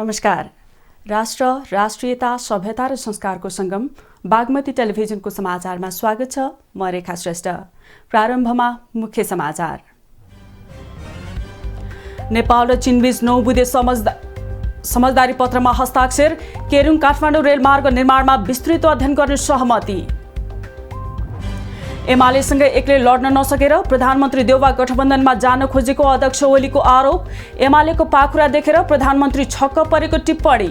नमस्कार। राष्ट्र, राष्ट्रियता, सभ्यता र संस्कारको संगम बागमती टेलिभिजनको समाचारमा स्वागत छ। म रेखा श्रेष्ठ। प्रारम्भमा मुख्य समाचार। नेपाल र चीनबीच 9 बुँदे समझदारी पत्रमा हस्ताक्षर। केरुङ काठमाडौँ रेलमार्ग निर्माणमा विस्तृत अध्ययन गर्ने सहमति। एमालेसँग एक्लै लड्न नसकेर प्रधानमन्त्री देउवा गठबन्धनमा जान खोजेको अध्यक्ष ओलीको आरोप। एमालेको पाखुरा देखेर प्रधानमन्त्री छक्क परेको टिप्पणी।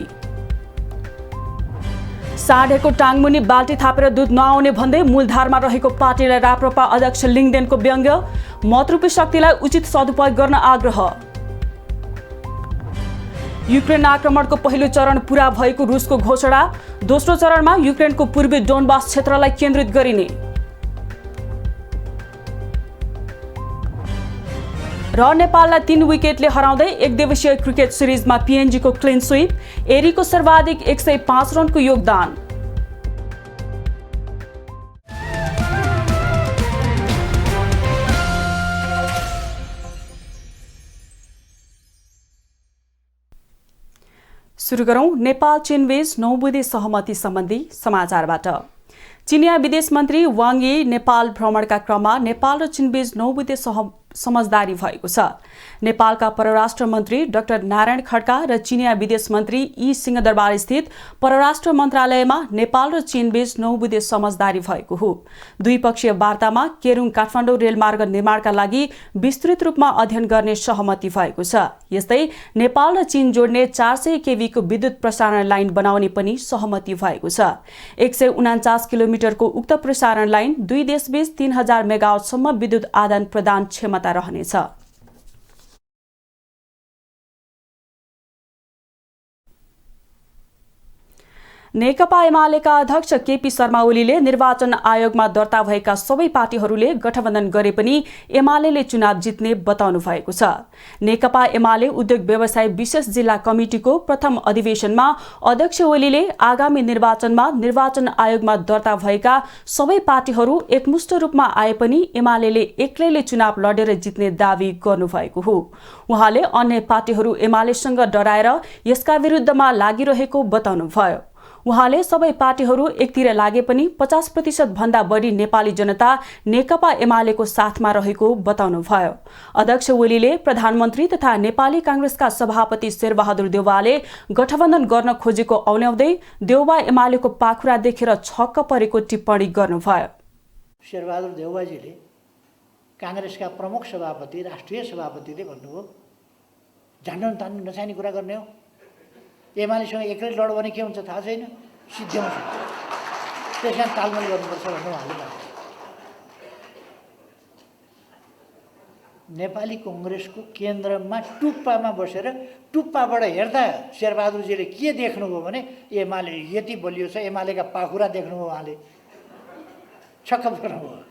साढेको टाङमुनि बाल्टी थापेर दुध नआउने भन्दै मूलधारमा रहेको पार्टीलाई राप्रपा अध्यक्ष लिङदेनको व्यङ्ग्य। मतरूपी शक्तिलाई उचित सदुपयोग गर्न आग्रह। युक्रेन आक्रमणको पहिलो चरण पूरा भएको रुसको घोषणा। दोस्रो चरणमा युक्रेनको पूर्वी डोनबास क्षेत्रलाई केन्द्रित गरिने। र नेपाललाई 3 विकेटले हराउँदै एकदिवसीय क्रिकेट सिरिजमा पीएनजीको क्लिन स्वीप। एरीको सर्वाधिक 105 रनको योगदान। सुरु गरौं नेपाल चीनबीच 9 बुँदे सहमति सम्बन्धी समाचारबाट। चीनिया विदेश मन्त्री वाङ यी नेपाल भ्रमणका क्रममा नेपाल र चीनबीच 9 बुँदे समझदारी भएको छ। नेपालका परराष्ट्र मन्त्री डाक्टर नारायण खड्का र चीनिया विदेश मन्त्री यी सिंहदरबार स्थित परराष्ट्र मन्त्रालयमा नेपाल र चीनबीच 9 बुँदे समझदारी भएको हो। द्विपक्षीय वार्तामा केरुङ काठमाडौँ रेलमार्ग निर्माणका लागि विस्तृत रूपमा अध्ययन गर्ने सहमति भएको छ। यस्तै नेपाल र चीन जोड्ने 400 केभी को विद्युत प्रसारण लाइन बनाउने पनि सहमति भएको छ। 149 किलोमिटरको उक्त प्रसारण लाइन दुई देशबीच 3000 मेगावाटसम्म विद्युत आदान प्रदान क्षमता रहनेछ। नेकपा एमालेका अध्यक्ष केपी शर्मा ओलीले निर्वाचन आयोगमा दर्ता भएका सबै पार्टीहरूले गठबन्धन गरे पनि एमालेले चुनाव जित्ने बताउनु भएको छ। नेकपा एमाले उद्योग व्यवसाय विशेष जिल्ला कमिटिको प्रथम अधिवेशनमा अध्यक्ष ओलीले आगामी निर्वाचनमा निर्वाचन आयोगमा दर्ता भएका सबै पार्टीहरू एकमुष्ट रूपमा आए पनि एमालेले एक्लैले चुनाव लडेर जित्ने दावी गर्नुभएको हो। उहाँले अन्य पार्टीहरू एमालेसँग डराएर यसका विरुद्धमा लागिरहेको बताउनुभयो। उहाँले सबै पार्टीहरू एकतिर लागे पनि 50% भन्दा बढी नेपाली जनता नेकपा एमालेको साथमा रहेको बताउनुभयो। अध्यक्ष ओलीले प्रधानमन्त्री तथा नेपाली कांग्रेसका सभापति शेरबहादुर देउवाले गठबन्धन गर्न खोजेको औल्याउँदै देउवा एमालेको पाखुरा देखेर छक्क परेको टिप्पणी गर्नुभयो। शेरबहादुर देउवाजीले कांग्रेसका प्रमुख सभापति राष्ट्रिय सभापतिले भन्नुभयो, झन्डन तान्नु नचाहिने कुरा गर्ने हो, एमालेसँग एक्लै लड भने के हुन्छ थाहा छैन, सिद्ध्याउँछ, त्यसमा तालमेल गर्नुपर्छ भन्ने उहाँले भन्नुभयो। नेपाली कङ्ग्रेसको केन्द्रमा टुप्पामा बसेर टुप्पाबाट हेर्दा शेरबहादुरजीले के देख्नुभयो भने एमाले यति बलियो छ, एमालेका पाखुरा देख्नुभयो, उहाँले छक्क पर्नुभयो।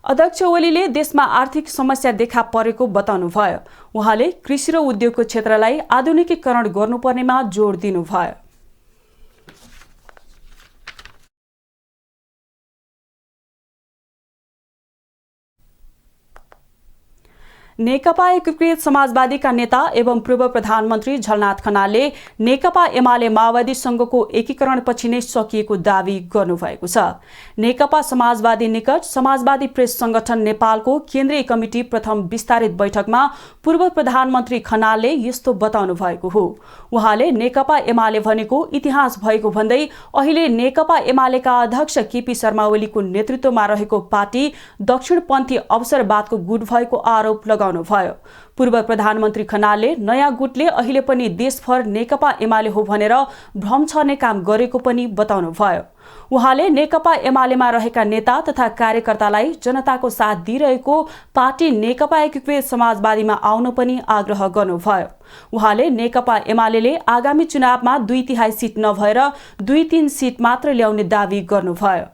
अध्यक्ष ओलीले देशमा आर्थिक समस्या देखा परेको बताउनुभयो। उहाँले कृषि र उद्योगको क्षेत्रलाई आधुनिकीकरण गर्नुपर्नेमा जोड दिनुभयो। नेकपा एकीकृत समाजवादीका नेता एवं पूर्व प्रधानमन्त्री झलनाथ खनालले नेकपा एमाले माओवादीसँगको एकीकरणपछि नै सकिएको दावी गर्नुभएको छ। नेकपा समाजवादी निकट समाजवादी प्रेस संगठन नेपालको केन्द्रीय कमिटी प्रथम विस्तारित बैठकमा पूर्व प्रधानमन्त्री खनालले यस्तो बताउनु भएको हो। उहाँले नेकपा एमाले भनेको इतिहास भएको भन्दै अहिले नेकपा एमालेका अध्यक्ष केपी शर्मा ओलीको नेतृत्वमा रहेको पार्टी दक्षिणपन्थी अवसरवादको गुट भएको आरोप लगाउनु भयो। पूर्व प्रधानमन्त्री खनालले नयाँ गुटले अहिले पनि देशभर नेकपा एमाले हो भनेर भ्रम छर्ने काम गरेको पनि बताउनु भयो। उहाँले नेकपा एमालेमा रहेका नेता तथा कार्यकर्तालाई जनताको साथ दिइरहेको पार्टी नेकपा एकीकृत समाजवादीमा आउन पनि आग्रह गर्नुभयो। उहाँले नेकपा एमालेले आगामी चुनावमा 2/3 सिट नभएर 2-3 सिट मात्र ल्याउने दावी गर्नुभयो।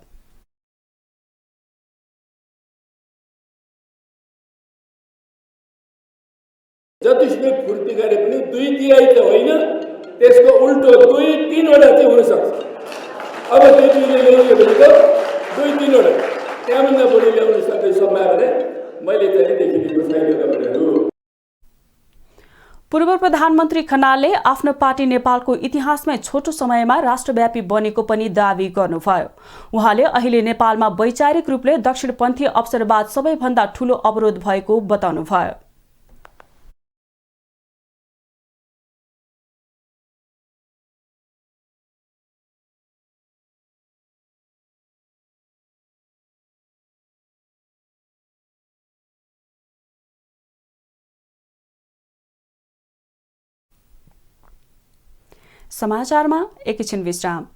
जतिसुकै फुर्ती गरे पनि 2/3 त होइन, त्यसको उल्टो 2-3 वटा चाहिँ हुन सक्छ। अब केपीले ल्याउने भनेको 2-3 वटा, त्यहाँभन्दा बढी ल्याउन सक्ने सम्भावना मैले चाहिँ देखिएको छैन। पूर्व प्रधानमन्त्री खनालले आफ्नो पार्टी नेपालको इतिहासमै छोटो समयमा राष्ट्रव्यापी बनेको पनि दावी गर्नुभयो। उहाँले अहिले नेपालमा वैचारिक रूपले दक्षिणपन्थी अवसरवाद सबैभन्दा ठूलो अवरोध भएको बताउनुभयो। समाचारमा एकैछिन विश्राम।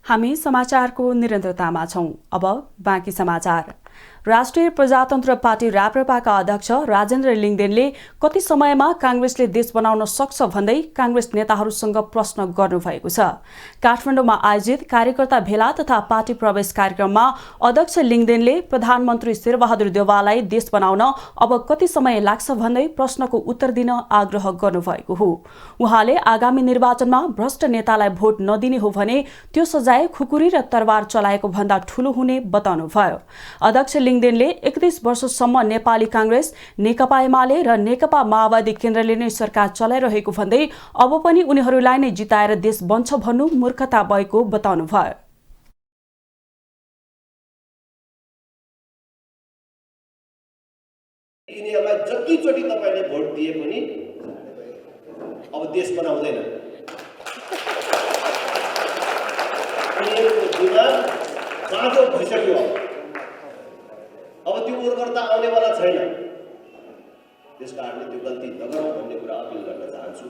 हामी समाचारको निरन्तरतामा छौं। अब बाँकी समाचार। राष्ट्रिय प्रजातन्त्र पार्टी राप्रपाका अध्यक्ष राजेन्द्र लिङदेनले कति समयमा कांग्रेसले देश बनाउन सक्छ भन्दै कांग्रेस नेताहरूसँग प्रश्न गर्नुभएको छ। काठमाडौँमा आयोजित कार्यकर्ता भेला तथा पार्टी प्रवेश कार्यक्रममा अध्यक्ष लिङदेनले प्रधानमन्त्री शेरबहादुर देउवालाई देश बनाउन अब कति समय लाग्छ भन्दै प्रश्नको उत्तर दिन आग्रह गर्नुभएको हो। उहाँले आगामी निर्वाचनमा भ्रष्ट नेतालाई भोट नदिने हो भने त्यो सजाय खुकुरी र तरवार चलाएको भन्दा ठूलो हुने बताउनुभयो। अध्यक्ष लिङदेनले 31 वर्षसम्म नेपाली कांग्रेस, नेकपा एमाले र नेकपा माओवादी केन्द्रले नै सरकार चलाइरहेको भन्दै अब पनि उनीहरूलाई नै जिताएर देश बन्छ भन्नु मूर्खता भएको बताउनुभयो। यिनीहरूलाई जतिचोटि तपाईले भोट दिए पनि अब देश बनाउँदैन। उनीहरूको दिमाग बाँझो भइसक्यो। अब त्यो उर्वरता आउनेवाला छैन। त्यसकारणले त्यो गल्ती नगरौँ भन्ने कुरा अपिल गर्न चाहन्छु।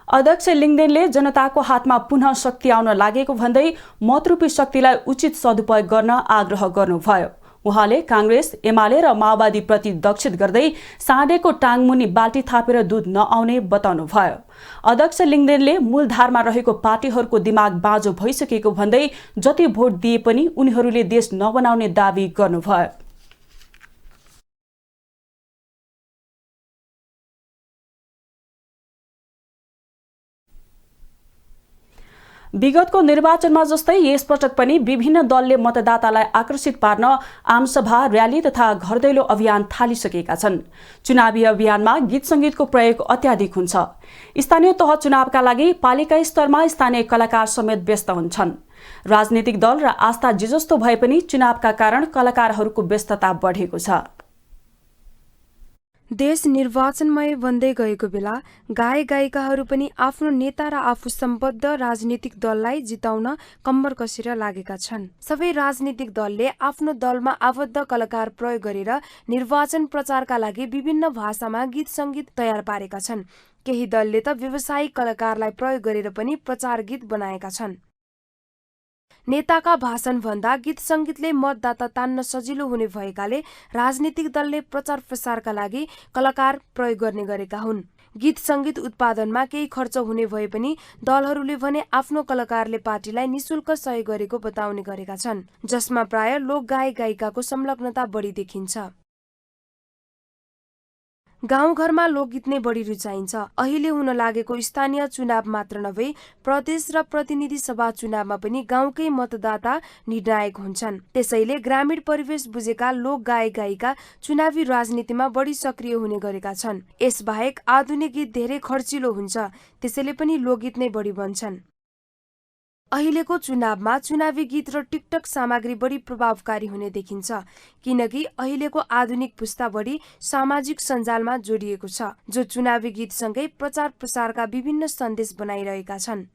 अध्यक्ष लिङदेनले जनताको हातमा पुनः शक्ति आउन लागेको भन्दै मतरूपी शक्तिलाई उचित सदुपयोग गर्न आग्रह गर्नुभयो। उहाँले कांग्रेस, एमाले र माओवादी प्रति दक्षित गर्दै साँडेको टाङमुनि बाल्टी थापेर दूध नआउने बताउनुभयो। अध्यक्ष लिङदेनले मूलधारमा रहेको पार्टीहरूको दिमाग बाँझो भइसकेको भन्दै जति भोट दिए पनि उनीहरूले देश नबनाउने दावी गर्नुभयो। विगतको निर्वाचनमा जस्तै यसपटक पनि विभिन्न दलले मतदातालाई आकर्षित पार्न आमसभा, र्याली तथा घरदैलो अभियान थालिसकेका छन्। चुनावी अभियानमा गीत संगीतको प्रयोग अत्याधिक हुन्छ। स्थानीय तह चुनावका लागि पालिका स्तरमा स्थानीय कलाकार समेत व्यस्त हुन्छन्। राजनीतिक दल र आस्था जे जस्तो भए पनि चुनावका कारण कलाकारहरूको व्यस्तता बढेको छ। देश निर्वाचनमय बन्दै गएको बेला गायक गायिकाहरू पनि आफ्नो नेता र आफू सम्बद्ध राजनीतिक दललाई जिताउन कम्बर कसेर लागेका छन्। सबै राजनीतिक दलले आफ्नो दलमा आबद्ध कलाकार प्रयोग गरेर निर्वाचन प्रचारका लागि विभिन्न भाषामा गीत संगीत तयार पारेका छन्। केही दलले त व्यावसायिक कलाकारलाई प्रयोग गरेर पनि प्रचार गीत बनाएका छन्। नेताका भाषण भन्दा गीत संगीतले मतदाता तान्न सजिलो हुने भएकाले राजनीतिक दलले प्रचार प्रसारका लागि कलाकार प्रयोग गर्ने गरेका हुन्। गीत संगीत उत्पादनमा केही खर्च हुने भए पनि दलहरूले भने आफ्नो कलाकारले पार्टीलाई निशुल्क सहयोग गरेको बताउने गरेका छन्, जसमा प्राय लोक गायक गायिकाको संलग्नता बढी देखिन्छ। गाउँघरमा लोकगीत नै बढी रुचाइन्छ। अहिले हुन लागेको स्थानीय चुनाव मात्र नभई प्रदेश र प्रतिनिधि सभा चुनावमा पनि गाउँकै मतदाता निर्णायक हुन्छन्। त्यसैले ग्रामीण परिवेश बुझेका लोक गायक गायिका चुनावी राजनीतिमा बढी सक्रिय हुने गरेका छन्। यसबाहेक आधुनिक गीत धेरै खर्चिलो हुन्छ, त्यसैले पनि लोकगीत नै बढी बन्छन्। अहिलेको चुनावमा चुनावी गीत र टिकटक सामग्री बढी प्रभावकारी हुने देखिन्छ, किनकि अहिलेको आधुनिक पुस्ता बढी सामाजिक सञ्जालमा जोडिएको छ, जो चुनावी गीतसँगै प्रचार प्रसारका विभिन्न सन्देश बनाइरहेका छन्।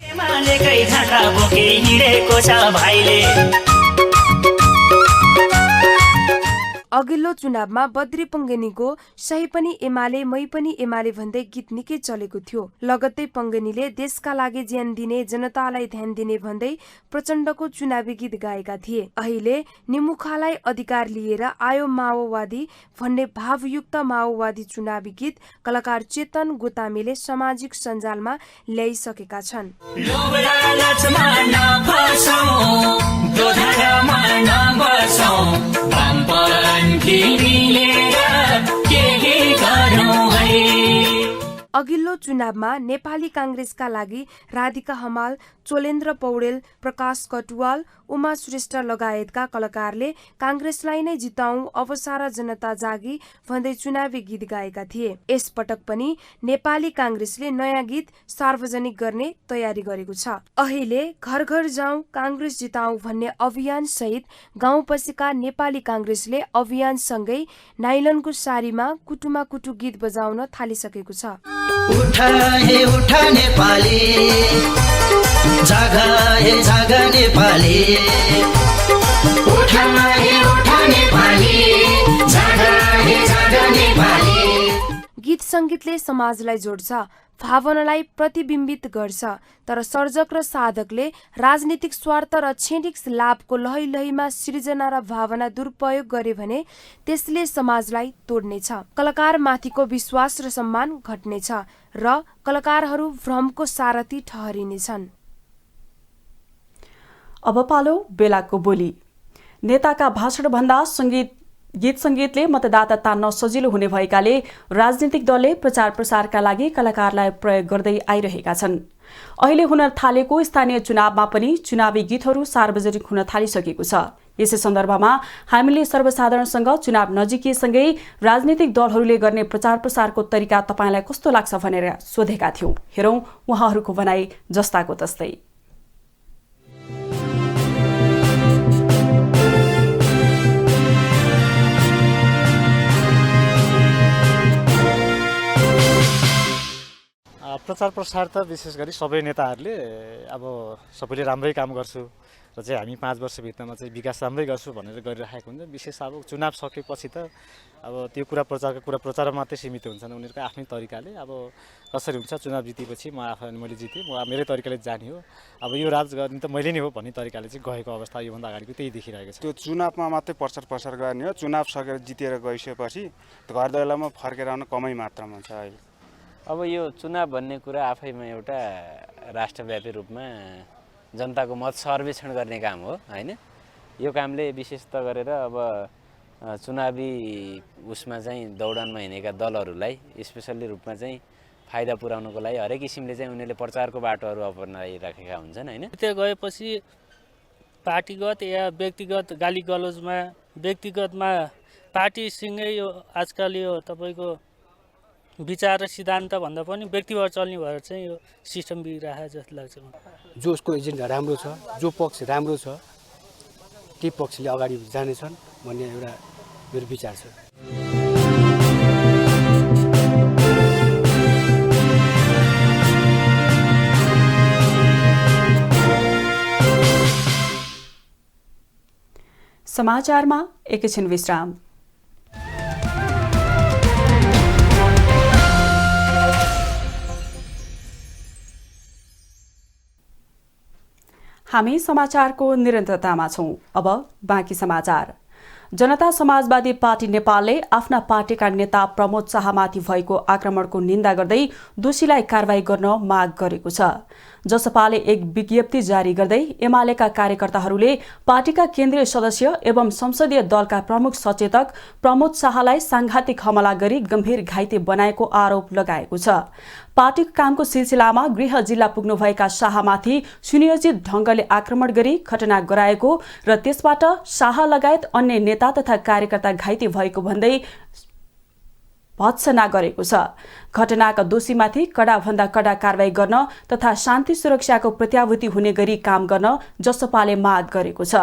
अघिल्लो चुनावमा बद्री पङ्गेनीको सही पनि एमाले मै पनि एमाले भन्दै गीत निकै चलेको थियो। लगत्तै पङ्गेनीले देशका लागि ज्यान दिने, जनतालाई ध्यान दिने भन्दै प्रचण्डको चुनावी गीत गाएका थिए। अहिले निमुखालाई अधिकार लिएर आयो माओवादी भन्ने भावयुक्त माओवादी चुनावी गीत कलाकार चेतन गोतामीले सामाजिक सञ्जालमा ल्याइसकेका छन्। अघिल्लो चुनावमा नेपाली कांग्रेसका लागि राधिका हमाल, चोलेन्द्र पौडेल, प्रकाश कटुवाल, उमा श्रेष्ठ लगायतका कलाकारले कांग्रेसलाई नै जिताउँ अब सारा जनता जागी भन्दै चुनावी गीत गाएका थिए। यस पटक पनि नेपाली कांग्रेसले नयाँ गीत सार्वजनिक गर्ने तयारी गरेको छ। अहिले घर घर जाउँ कांग्रेस जिताउँ भन्ने अभियान सहित गाउँ पछिका नेपाली कांग्रेसले अभियानसँगै नाइलनको सारीमा कुटुमा कुटु गीत बजाउन थालिसकेको छ। उठा हे उठा नेपाली, जागा हे जागा नेपाली, उठा हे उठा नेपाली, जागा हे जागा नेपाली। गीत संगीतले समाजलाई जोड्छ, भावनालाई प्रतिबिम्बित गर्छ, तर सर्जक र साधकले राजनीतिक स्वार्थ र क्षणिक लाभको लहैलहीमा सृजना र भावना दुरुपयोग गरे भने त्यसले समाजलाई तोड्नेछ। कलाकारमाथिको विश्वास र सम्मान घट्नेछ र कलाकारहरू भ्रमको सारथी ठहरिनेछन्। अब पालो बेलाको बोली। नेताका भाषणभन्दा गीत सङ्गीतले मतदाता तान्न सजिलो हुने भएकाले राजनीतिक दलले प्रचार प्रसारका लागि कलाकारलाई प्रयोग गर्दै आइरहेका छन्। अहिले हुन थालेको स्थानीय चुनावमा पनि चुनावी गीतहरू सार्वजनिक हुन थालिसकेको छ। यसै सन्दर्भमा हामीले सर्वसाधारणसँग चुनाव नजिकिएसँगै राजनीतिक दलहरूले गर्ने प्रचार प्रसारको तरिका तपाईँलाई कस्तो लाग्छ भनेर सोधेका थियौं। हेरौं उहाँहरूको भनाई जस्ताको तस्तै। प्रचार प्रसार त विशेष गरी सबै नेताहरूले अब सबैले राम्रै काम गर्छु र चाहिँ हामी 5 वर्षभित्रमा चाहिँ विकास राम्रै गर्छु भनेर गरिरहेको हुन्छ। विशेष अब चुनाव सकेपछि त अब त्यो प्रचारको कुरा प्रचारमा मात्रै सीमित हुन्छन्। उनीहरूको आफ्नै तरिकाले अब कसरी हुन्छ, चुनाव जितेपछि मैले जितेँ, म मेरै तरिकाले जाने हो, अब यो राज गर्ने त मैले नै हो भन्ने तरिकाले चाहिँ गएको अवस्था योभन्दा अगाडिको त्यही देखिरहेको छ। त्यो चुनावमा मात्रै प्रचार प्रसार गर्ने हो। चुनाव सकेर जितेर गइसकेपछि घर दैलोमा फर्केर आउन कमै मात्रामा हुन्छ। अहिले अब यो चुनाव भन्ने कुरा आफैमा एउटा राष्ट्रव्यापी रूपमा जनताको मत सर्वेक्षण गर्ने काम हो हैन। यो कामले विशेषत गरेर अब चुनावी उसमा चाहिँ दौडानमा हिँडेका दलहरूलाई स्पेसल्ली रूपमा चाहिँ फाइदा पुर्याउनको लागि हरेक किसिमले चाहिँ उनीहरूले प्रचारको बाटोहरू अपनाइराखेका हुन्छन् हैन। त्यहाँ गएपछि पार्टीगत या व्यक्तिगत गाली गलौजमा व्यक्तिगतमा पार्टीसँगै यो आजकल यो तपाईँको विचार र सिद्धान्त भन्दा पनि व्यक्तिबाट चल्ने भएर चाहिँ यो सिस्टम बिग्रिरहेको जस्तो लाग्छ। जसको एजेन्डा राम्रो छ, जो पक्ष राम्रो छ, ती पक्षले अगाडि जानेछन् भन्ने एउटा मेरो विचार छ। समाचारमा एकैछिन विश्राम। हामी समाचारको निरन्तरतामा छौं। अब बाँकी समाचार। जनता समाजवादी पार्टी नेपालले आफ्ना पार्टीका नेता प्रमोद शाहमाथि भएको आक्रमणको निन्दा गर्दै दोषीलाई कारबाही गर्न माग गरेको छ। जसपाले एक विज्ञप्ति जारी गर्दै एमालेका कार्यकर्ताहरूले पार्टीका केन्द्रीय सदस्य एवं संसदीय दलका प्रमुख सचेतक प्रमोद शाहलाई सांघातिक हमला गरी गम्भीर घाइते बनाएको आरोप लगाएको छ। पार्टीको कामको सिलसिलामा गृह जिल्ला पुग्नुभएका शाहमाथि सुनियोजित ढंगले आक्रमण गरी घटना गराएको र त्यसबाट शाह लगायत अन्य नेता तथा कार्यकर्ता घाइते भएको भन्दै भत्सना गरेको छ। घटनाका दोषीमाथि कडाभन्दा कडा कारबाही गर्न तथा शान्ति सुरक्षाको प्रत्याभूति हुने गरी काम गर्न जसपाले माग गरेको छ।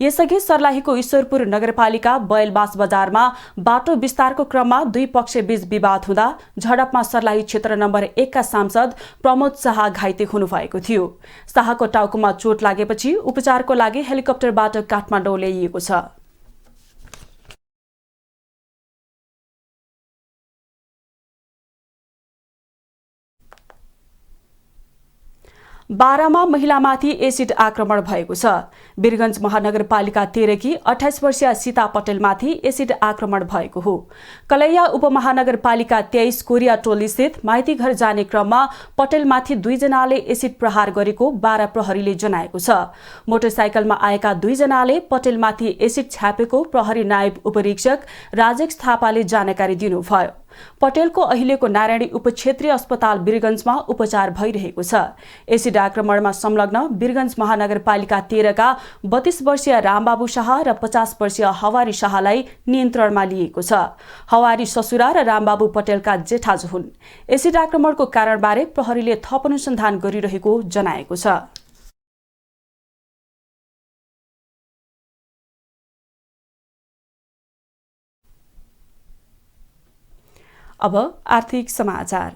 यसअघि सर्लाहीको ईश्वरपुर नगरपालिका बैलबास बजारमा बाटो विस्तारको क्रममा दुई पक्षबीच विवाद हुँदा झडपमा सर्लाही क्षेत्र नम्बर 1 का सांसद प्रमोद शाह घाइते हुनुभएको थियो। शाहको टाउकोमा चोट लागेपछि उपचारको लागि हेलिकप्टरबाट काठमाडौँ ल्याइएको छ। बारामा महिलामाथि एसिड आक्रमण भएको छ। वीरगञ्ज महानगरपालिका 13 की 28 वर्षीय सीता पटेलमाथि एसिड आक्रमण भएको हो। कलैया उपमहानगरपालिका 23 कोरिया टोली स्थित माइती घर जाने क्रममा पटेलमाथि 2 जनाले एसिड प्रहार गरेको 12 प्रहरीले जनाएको छ। मोटरसाइकलमा आएका 2 जनाले पटेलमाथि एसिड छापेको प्रहरी नायब उपरीक्षक राजेश थापाले जानकारी दिनुभयो। पटेलको अहिलेको नारायणी उपक्षेत्रीय अस्पताल वीरगञ्जमा उपचार भइरहेको छ। एसिड आक्रमणमा संलग्न वीरगञ्ज महानगरपालिका 13 का 32 वर्षीय रामबाबु शाह र 50 वर्षीय हवारी शाहलाई नियन्त्रणमा लिएको छ। हवारी ससुरा र रामबाबु पटेलका जेठाजु हुन्। एसिड आक्रमणको कारणबारे प्रहरीले थप अनुसन्धान गरिरहेको जनाएको छ। अब आर्थिक समाचार।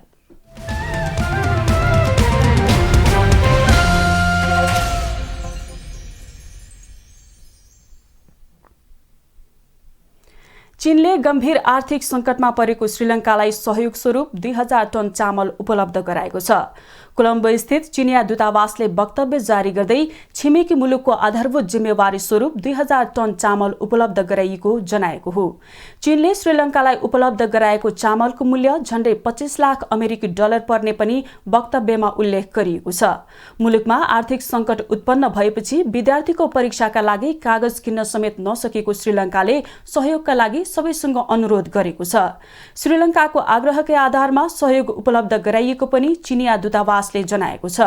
चीनले गम्भीर आर्थिक संकटमा परेको श्रीलङ्कालाई सहयोग स्वरूप 2000 टन चामल उपलब्ध गराएको छ। कोलम्बो स्थित चिनिया दूतावासले वक्तव्य जारी गर्दै छिमेकी मुलुकको आधारभूत जिम्मेवारी स्वरूप 2000 टन चामल उपलब्ध गराइएको जनाएको हो। चीनले श्रीलङ्कालाई उपलब्ध गराएको चामलको मूल्य झण्डै 25 लाख अमेरिकी डलर पर्ने पनि वक्तव्यमा उल्लेख गरिएको छ। मुलुकमा आर्थिक संकट उत्पन्न भएपछि विद्यार्थीको परीक्षाका लागि कागज किन्न समेत नसकेको श्रीलङ्काले सहयोगका लागि सबैसँग अनुरोध गरेको छ। श्रीलङ्काको आग्रहकै आधारमा सहयोग उपलब्ध गराइएको पनि चिनिया दूतावासले जनाएको छ।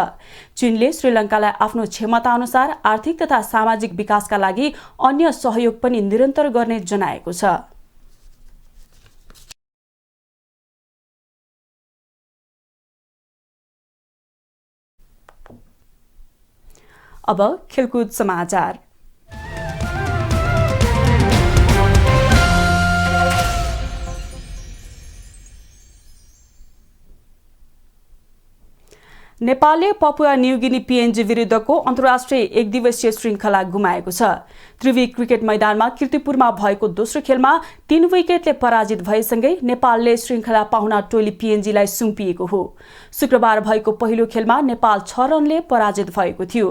चीनले श्रीलङ्कालाई आफ्नो क्षमता अनुसार आर्थिक तथा सामाजिक विकासका लागि अन्य सहयोग पनि निरन्तर गर्ने जनाएको छ। अब खेलकुद समाचार। नेपालले पपुवा न्युगिनी पिएनजी विरुद्धको अन्तर्राष्ट्रिय एकदिवसीय श्रृङ्खला गुमाएको छ। त्रिवी क्रिकेट मैदानमा कीर्तिपुरमा भएको दोस्रो खेलमा 3 विकेटले पराजित भएसँगै नेपालले श्रृङ्खला पाहुना टोली पिएनजीलाई सुम्पिएको हो। शुक्रबार भएको पहिलो खेलमा नेपाल 6 रनले पराजित भएको थियो।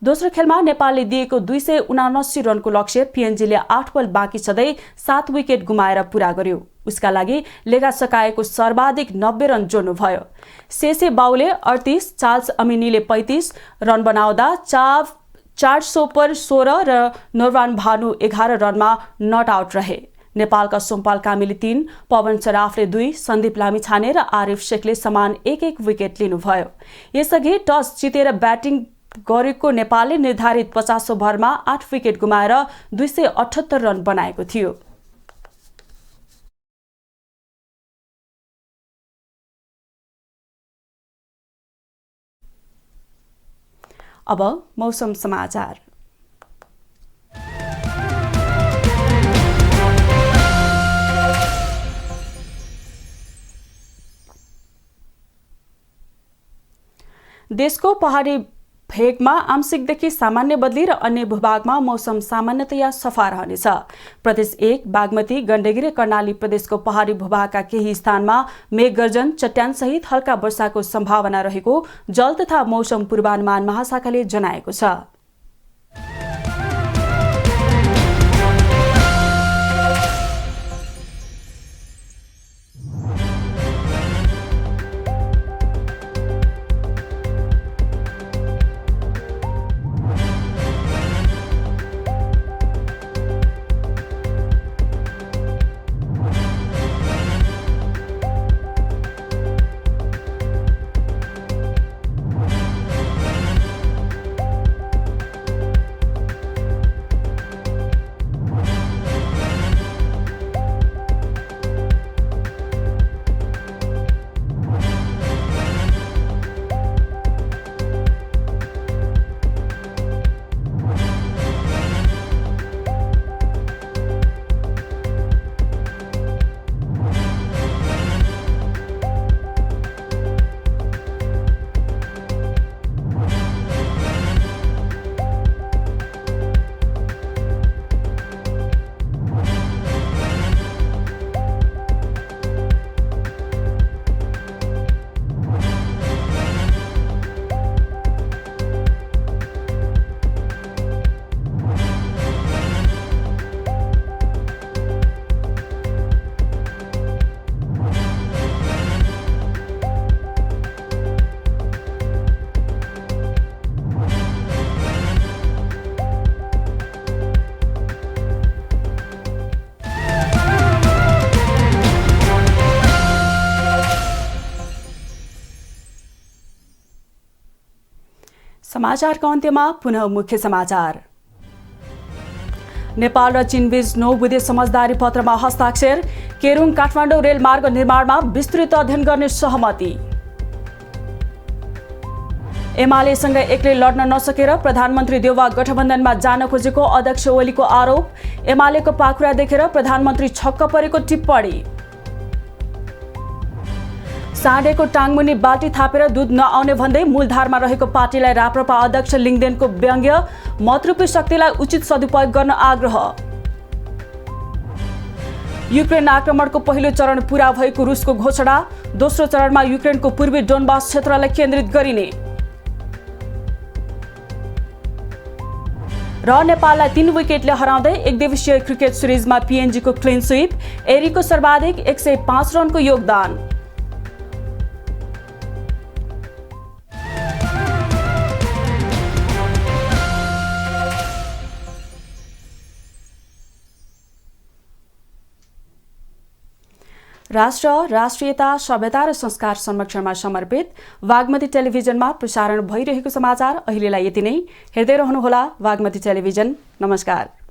दोस्रो खेलमा नेपालले दिएको 279 रनको लक्ष्य पिएनजीले 8 बल बाँकी छँदै 7 विकेट गुमाएर पूरा गर्यो। उसका लागि लेगा सकाएको सर्वाधिक 90 रन जोड्नुभयो। सेसे बाउले 38, चार्ल्स अमिनीले 35 रन बनाउँदा चार सोपर 16 र नोर्वान भानु 11 रनमा नट आउट रहे। नेपालका सोमपाल कामीले 3, पवन सराफले 2, सन्दीप लामिछाने र आरिफ शेखले समान 1-1 विकेट लिनुभयो। यसअघि टस जितेर ब्याटिङ गरेको नेपालले निर्धारित 50 ओभरमा 8 विकेट गुमाएर 278 रन बनाएको थियो। अब मौसम समाचार। देशको पहाडी भेगमा आंशिकदेखि सामान्य बदली र अन्य भूभागमा मौसम सामान्यतया सफा रहनेछ। प्रदेश 1, बागमती, गण्डकी र कर्णाली प्रदेशको पहाडी भूभागका केही स्थानमा मेघगर्जन, चट्यानसहित हल्का वर्षाको सम्भावना रहेको जल तथा मौसम पूर्वानुमान महाशाखाले जनाएको छ। समाचारको अन्त्यमा पुनः मुख्य समाचार। नेपाल र चीनबीच 9 बुँदे समझदारी पत्रमा हस्ताक्षर। केरुङ काठमाडौँ रेलमार्ग निर्माणमा विस्तृत अध्ययन गर्ने सहमति। एमालेसँग एक्लै लड्न नसकेर प्रधानमन्त्री देउवा गठबन्धनमा जान खोजेको अध्यक्ष ओलीको आरोप। एमालेको पाखुरा देखेर प्रधानमन्त्री छक्क परेको टिप्पणी। साँडेको टाङमुनि बाल्टी थापेर दुध नआउने भन्दै मूलधारमा रहेको पार्टीलाई राप्रपा अध्यक्ष लिङदेनको व्यङ्ग्य। मतरूपी शक्तिलाई उचित सदुपयोग गर्न आग्रह। युक्रेन आक्रमणको पहिलो चरण पूरा भएको रुसको घोषणा। दोस्रो चरणमा युक्रेनको पूर्वी डोनबास क्षेत्रलाई केन्द्रित गरिने। र नेपाललाई 3 विकेटले हराउँदै एकदिवसीय क्रिकेट सिरिजमा पीएनजीको क्लिन स्वीप। एरीको सर्वाधिक 105 रनको योगदान। राष्ट्र, राष्ट्रियता, सभ्यता र संस्कार संरक्षणमा समर्पित वाग्मती टेलिभिजनमा प्रसारण भइरहेको समाचार अहिलेलाई यति नै। हेर्दै रहनुहोला वाग्मती टेलिभिजन। नमस्कार।